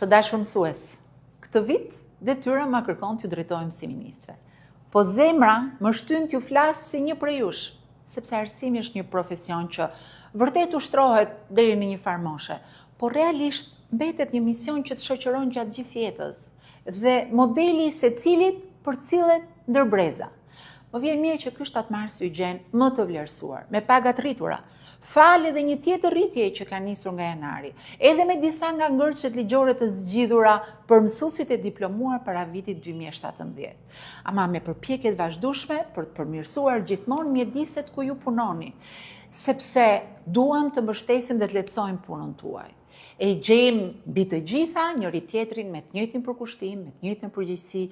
Të dashur mësues, këtë vit detyra ma kërkon t'ju drejtojmë si ministre. Po zemra më shtyn t'ju flas si një prej jush, sepse arsimi është një profesion që vërtet ushtrohet deri në një farë moshe, por realisht mbetet një mision që të shoqëron gjatë gjithë jetës dhe modeli i secilit përcillet ndër breza. Më vjen mirë që ky 7 mars ju gjen më të vlerësuar, me pagat rritura, fal edhe një tjetër rritje që ka nisur nga janari, edhe me disa nga ngërçet ligjore të zgjidhura për mësuesit e diplomuar para vitit 2017. Ama me përpjekje të vazhdueshme për të përmirësuar gjithmonë mjediset ku ju punoni, sepse duam të mbështesim dhe të lehtësojmë punën tuaj. E gjejmë mbi të gjitha njëri tjetrin me të njëjtin përkushtim, me të njëjtën përgjegjësi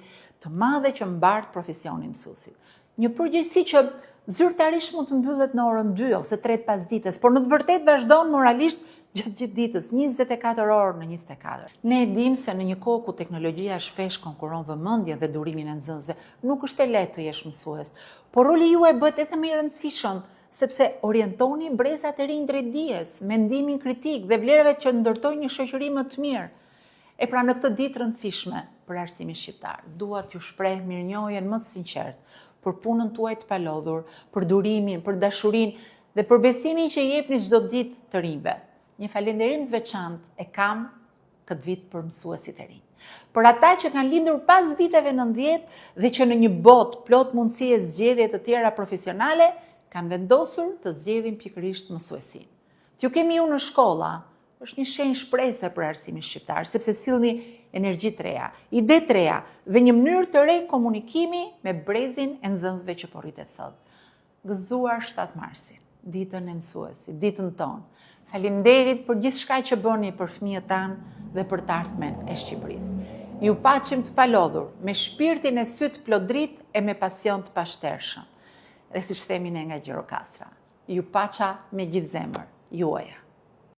të madhe që mbart profesionin mësuesit. Një përgjegjësi që zyrtarisht mund të mbyllet në orën 2 ose 3 pas ditës, por në të vërtetë vazhdon moralisht gjatë gjithë ditës, 24 orë në 24. Ne e dimë se në një kohë ku teknologjia shpesh konkuron vëmendjen dhe durimin e nxënësve, nuk është e lehtë të jesh mësues, por roli juaj bëhet edhe më i rëndësishëm, sepse orientoni brezat e rinj drejt dijes, mendimin kritik dhe vlerave që ndërtojnë një shoqëri më të mirë. E pra në këtë ditë rëndësishme për arsimin shqiptar, dua t'ju shpreh mirënjohjen më të sinqertë për punën tuaj të palodhur, për durimin, për dashurinë dhe për besimin që jepni çdo ditë të rinjve. Një falënderim të veçantë e kam këtë vit për mësuesit e rinj. Për ata që kanë lindur pas viteve 90 dhe që në një botë plot mundësi e zgjedhje të tjera profesionale, kanë vendosur të zgjedhin pikërisht mësuesin. T'ju kemi ju në shkolla, është një shenjë shprehëse për arsimin shqiptar, sepse sillni energji të reja, ide të reja dhe një mënyrë të re komunikimi me brezin e nxënësve që po rritet sot. Gëzuar 7 marsin, ditën e mësuesit, ditën tonë. Faleminderit për gjithçka që bëni për fëmijët tanë dhe për të ardhmen e Shqipërisë. Ju paqim të palodhur, me shpirtin e syt plot dritë e me pasion të pashtershëm. Dhe siç themi ne nga Gjirokastra, ju paqa me gjithë zemër, juaja.